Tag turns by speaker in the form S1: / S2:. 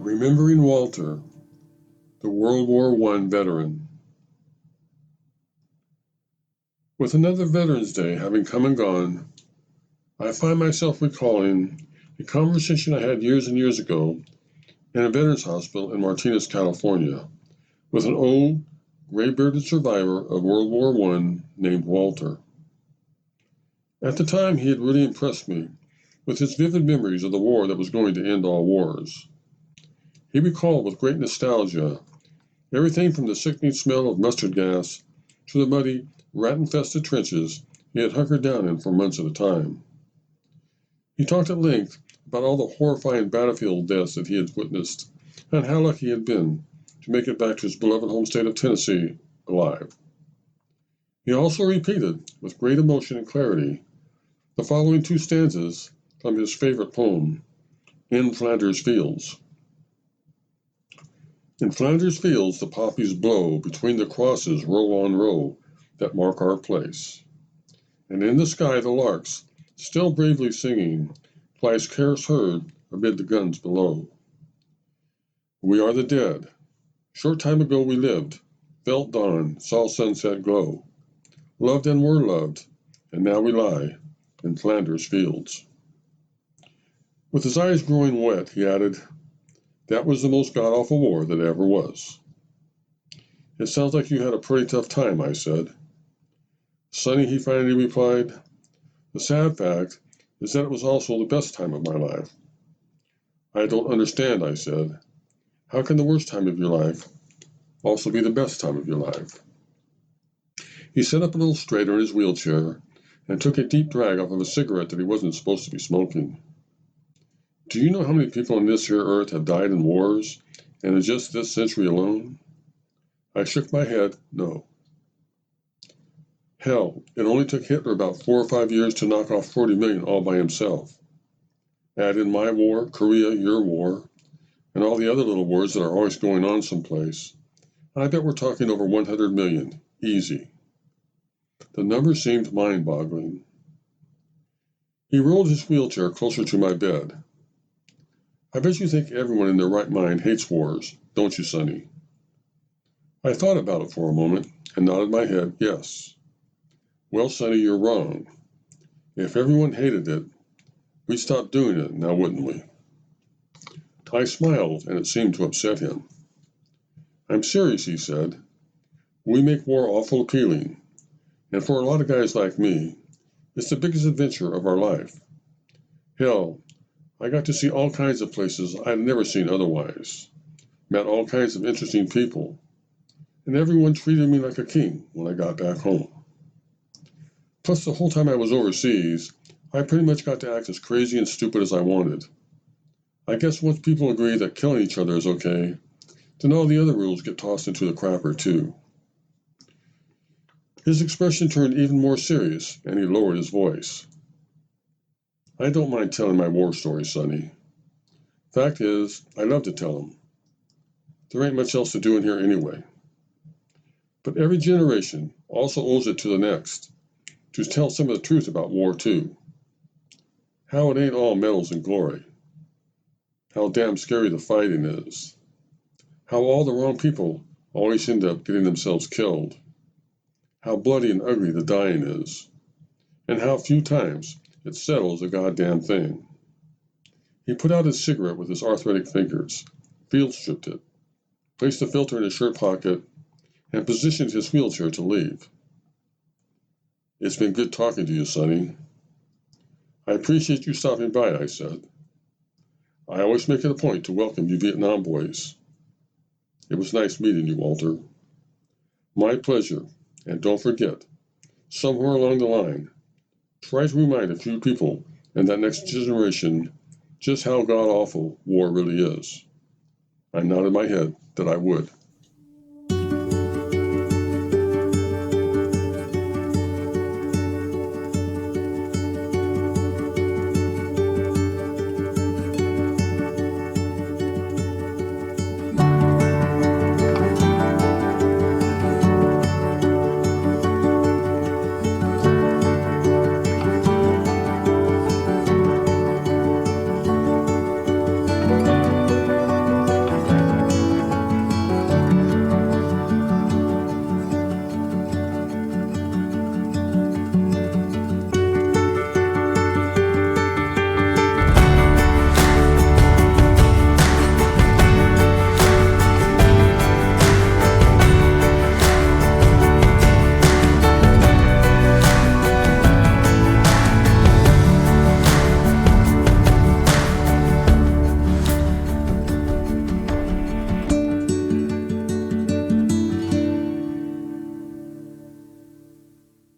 S1: Remembering Walter, the World War I veteran. With another Veterans Day having come and gone, I find myself recalling a conversation I had years and years ago in a veterans hospital in Martinez, California, with an old, gray-bearded survivor of World War I named Walter. At the time, he had really impressed me with his vivid memories of the war that was going to end all wars. He recalled with great nostalgia everything from the sickening smell of mustard gas to the muddy, rat-infested trenches he had hunkered down in for months at a time. He talked at length about all the horrifying battlefield deaths that he had witnessed and how lucky he had been to make it back to his beloved home state of Tennessee alive. He also repeated, with great emotion and clarity, the following two stanzas from his favorite poem, In Flanders Fields. In Flanders fields the poppies blow, between the crosses row on row that mark our place. And in the sky the larks, still bravely singing, fly scarce heard amid the guns below. We are the dead. Short time ago we lived, felt dawn, saw sunset glow, loved and were loved, and now we lie in Flanders fields. With his eyes growing wet, he added, that was the most god-awful war that ever was. It sounds like you had a pretty tough time, I said. Sonny, he finally replied, the sad fact is that it was also the best time of my life. I don't understand, I said. How can the worst time of your life also be the best time of your life? He sat up a little straighter in his wheelchair and took a deep drag off of a cigarette that he wasn't supposed to be smoking. Do you know how many people on this here earth have died in wars, and in just this century alone? I shook my head, no. Hell, it only took Hitler about 4 or 5 years to knock off 40 million all by himself. Add in my war, Korea, your war, and all the other little wars that are always going on someplace, I bet we're talking over 100 million, easy. The number seemed mind-boggling. He rolled his wheelchair closer to my bed. I bet you think everyone in their right mind hates wars, don't you, Sonny? I thought about it for a moment and nodded my head, yes. Well, Sonny, you're wrong. If everyone hated it, we'd stop doing it, now wouldn't we? I smiled, and it seemed to upset him. I'm serious, he said. We make war awful appealing, and for a lot of guys like me, it's the biggest adventure of our life. Hell, I got to see all kinds of places I'd never seen otherwise, met all kinds of interesting people, and everyone treated me like a king when I got back home. Plus, the whole time I was overseas, I pretty much got to act as crazy and stupid as I wanted. I guess once people agree that killing each other is okay, then all the other rules get tossed into the crapper too. His expression turned even more serious, and he lowered his voice. I don't mind telling my war stories, Sonny. Fact is, I love to tell them. There ain't much else to do in here anyway. But every generation also owes it to the next to tell some of the truth about war too. How it ain't all medals and glory. How damn scary the fighting is. How all the wrong people always end up getting themselves killed. How bloody and ugly the dying is. And how few times it settles a goddamn thing. He put out his cigarette with his arthritic fingers, field stripped it, placed the filter in his shirt pocket, and positioned his wheelchair to leave. It's been good talking to you, Sonny. I appreciate you stopping by, I said. I always make it a point to welcome you Vietnam boys. It was nice meeting you, Walter. My pleasure, and don't forget, somewhere along the line, try to remind a few people in that next generation just how god-awful war really is. I nodded my head that I would.